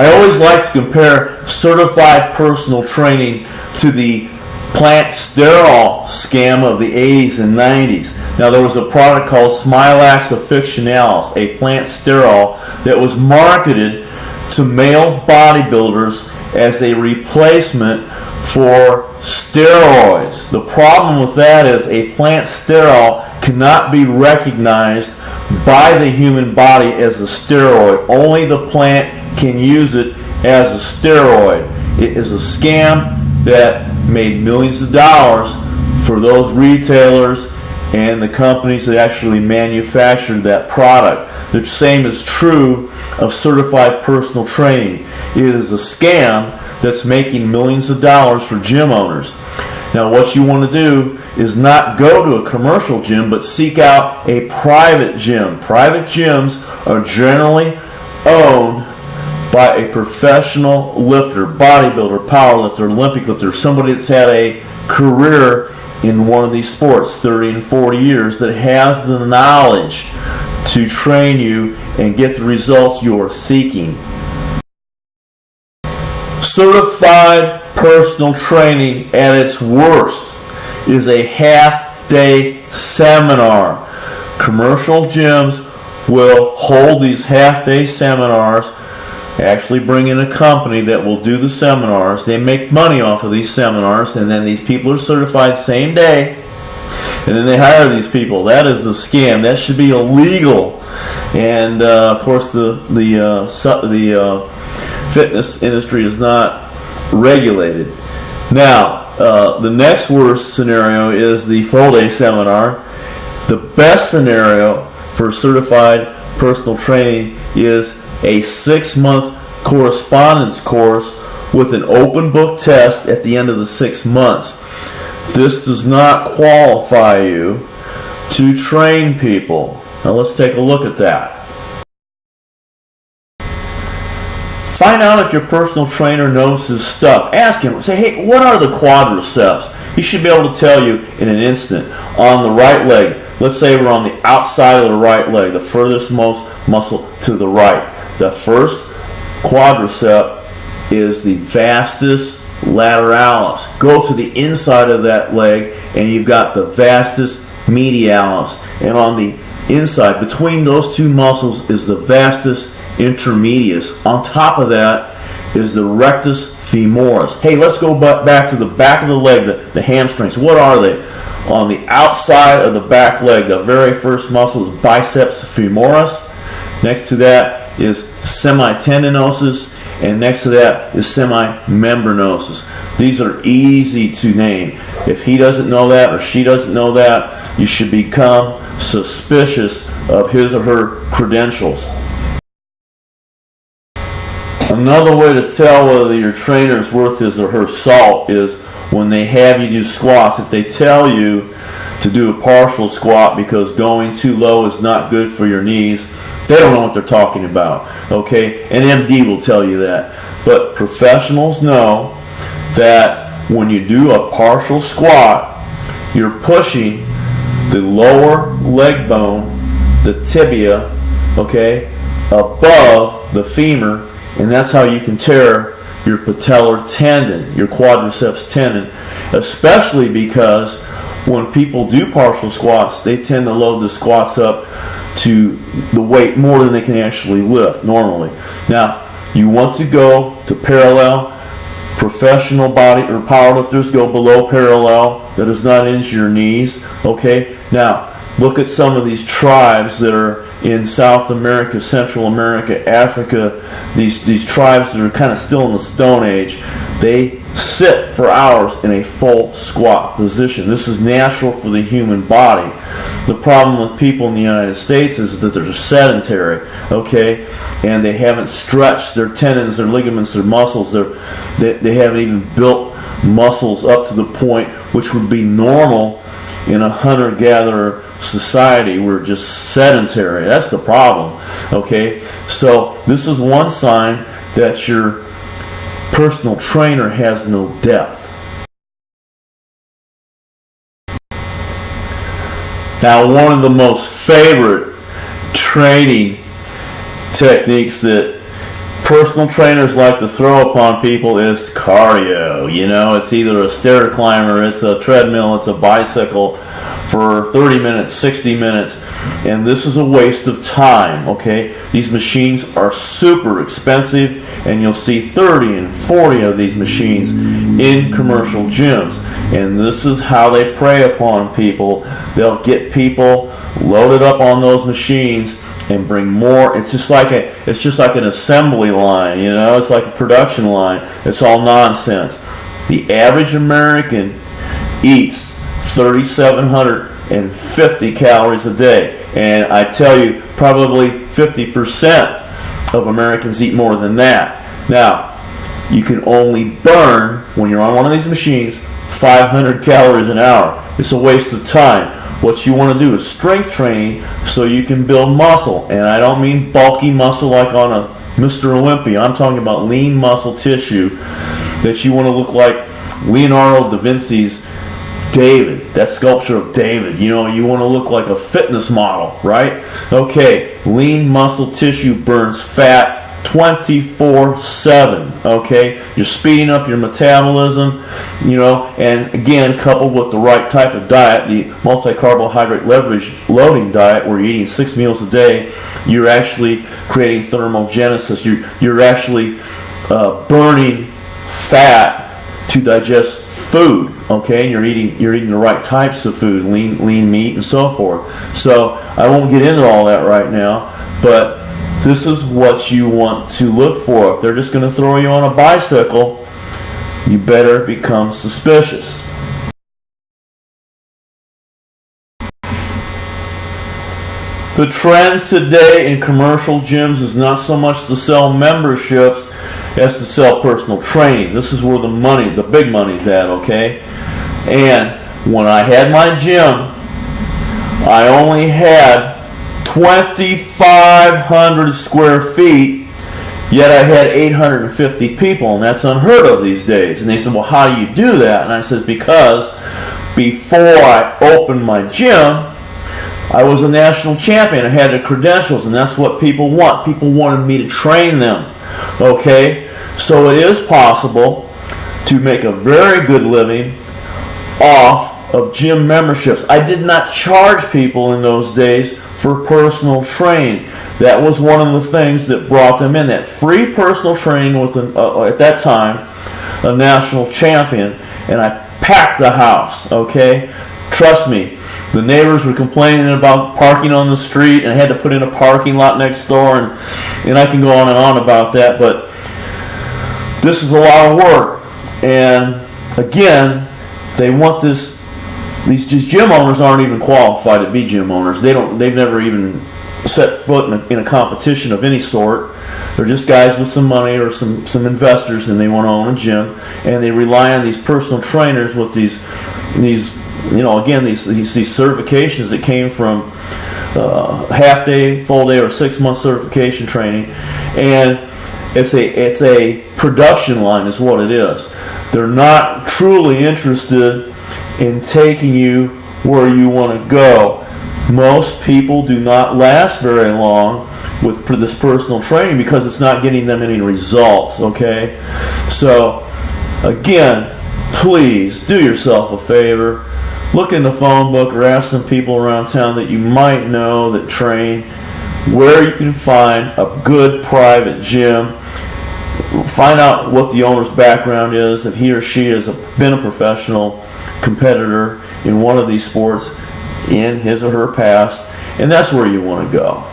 I always like to compare certified personal training to the plant sterol scam of the 80s and 90s. Now, there was a product called Smilax Officinalis, a plant sterol that was marketed to male bodybuilders as a replacement for steroids. The problem with that is a plant sterol cannot be recognized by the human body as a steroid. Only the plant can use it as a steroid. It is a scam that made millions of dollars for those retailers and the companies that actually manufactured that product. The same is true of certified personal training. It is a scam that's making millions of dollars for gym owners. Now, what you want to do is not go to a commercial gym, but seek out a private gym. Private gyms are generally owned by a professional lifter, bodybuilder, powerlifter, Olympic lifter, somebody that's had a career in one of these sports, 30 and 40 years, that has the knowledge to train you and get the results you are seeking. Certified personal training at its worst is a half-day seminar. Commercial gyms will hold these half-day seminars, actually bring in a company that will do the seminars. They make money off of these seminars, and then these people are certified same day, and then they hire these people. That is a scam. That should be illegal. And of course, the fitness industry is not regulated. Now, the next worst scenario is the full-day seminar. The best scenario for certified personal training is a 6-month correspondence course with an open book test at the end of the 6 months. This does not qualify you to train people. Now let's take a look at that. Find out if your personal trainer knows his stuff. Ask him, say, hey, what are the quadriceps? He should be able to tell you in an instant. On the right leg, let's say we're on the outside of the right leg, the furthest most muscle to the right. The first quadricep is the vastus lateralis. Go to the inside of that leg and you've got the vastus medialis. And on the inside, between those two muscles, is the vastus intermedius. On top of that is the rectus femoris. Hey, let's go back to the back of the leg, the hamstrings. What are they? On the outside of the back leg, the very first muscle is biceps femoris. Next to that is semitendinosus, and next to that is semimembranosus. These are easy to name. If he doesn't know that or she doesn't know that, you should become suspicious of his or her credentials. Another way to tell whether your trainer is worth his or her salt is when they have you do squats. If they tell you to do a partial squat because going too low is not good for your knees, they don't know what they're talking about. Okay? An MD will tell you that. But professionals know that when you do a partial squat, you're pushing the lower leg bone, the tibia, okay, above the femur, and that's how you can tear your patellar tendon, your quadriceps tendon, especially because when people do partial squats, they tend to load the squats up to the weight more than they can actually lift normally. Now, you want to go to parallel. Professional body or powerlifters go below parallel. That does not injure your knees. Okay? Now, look at some of these tribes that are in South America, Central America, Africa, these tribes that are kind of still in the Stone Age. They sit for hours in a full squat position. This is natural for the human body. The problem with people in the United States is that they're sedentary, okay, and they haven't stretched their tendons, their ligaments, their muscles. They haven't even built muscles up to the point which would be normal in a hunter-gatherer society. We're just sedentary. That's the problem, okay? So this is one sign that your personal trainer has no depth. Now, one of the most favorite training techniques that personal trainers like to throw upon people is cardio. It's either a stair climber, it's a treadmill, it's a bicycle for 30 minutes, 60 minutes, and this is a waste of time, okay? These machines are super expensive, and you'll see 30 and 40 of these machines in commercial gyms, and this is how they prey upon people. They'll get people loaded up on those machines and bring more. It's just like an assembly line, it's like a production line. It's all nonsense. The average American eats 3,750 calories a day, and I tell you, probably 50% of Americans eat more than that. Now, you can only burn, when you're on one of these machines, 500 calories an hour. It's a waste of time. What you want to do is strength training so you can build muscle. And I don't mean bulky muscle like on a Mr. Olympia. I'm talking about lean muscle tissue that you want to look like Leonardo da Vinci's David, that sculpture of David. You want to look like a fitness model, right? Okay, lean muscle tissue burns fat 24/7, okay? You're speeding up your metabolism, and again, coupled with the right type of diet, the multi-carbohydrate leverage loading diet, where you're eating 6 meals a day, you're actually creating thermogenesis. You're actually burning fat to digest food, okay? And you're eating the right types of food, lean meat and so forth. So I won't get into all that right now, but this is what you want to look for. If they're just going to throw you on a bicycle, you better become suspicious. The trend today in commercial gyms is not so much to sell memberships as to sell personal training. This is where the big money's at, okay? And when I had my gym, I only had 2,500 square feet, yet I had 850 people, and that's unheard of these days. And they said, well, how do you do that? And I said, because before I opened my gym, I was a national champion. I had the credentials, and that's what people want. People wanted me to train them, okay? So it is possible to make a very good living off of gym memberships. I did not charge people in those days for personal training. That was one of the things that brought them in. That free personal training with at that time a national champion, and I packed the house, okay? Trust me, the neighbors were complaining about parking on the street, and I had to put in a parking lot next door, and I can go on and on about that, but this is a lot of work. And again, they want this. These gym owners aren't even qualified to be gym owners. They've never even set foot in a competition of any sort. They're just guys with some money or some investors, and they want to own a gym, and they rely on these personal trainers with these certifications that came from half day, full day, or 6 month certification training, and it's a production line is what it is. They're not truly interested in taking you where you want to go. Most people do not last very long with this personal training because it's not getting them any results, okay? So, again, please do yourself a favor. Look in the phone book or ask some people around town that you might know that train where you can find a good private gym. Find out what the owner's background is, if he or she has been a professional competitor in one of these sports in his or her past, and that's where you want to go.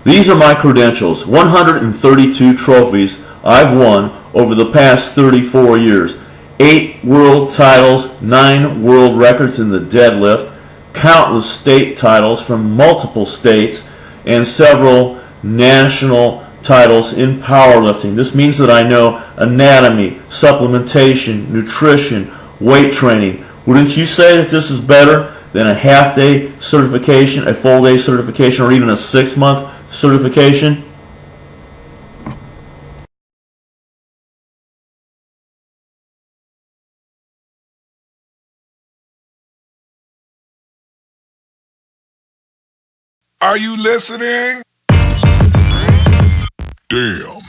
These are my credentials. 132 trophies I've won over the past 34 years. 8 world titles, 9 world records in the deadlift, countless state titles from multiple states, and several national titles in powerlifting. This means that I know anatomy, supplementation, nutrition, weight training. Wouldn't you say that this is better than a half-day certification, a full-day certification, or even a 6-month certification? Are you listening? Damn.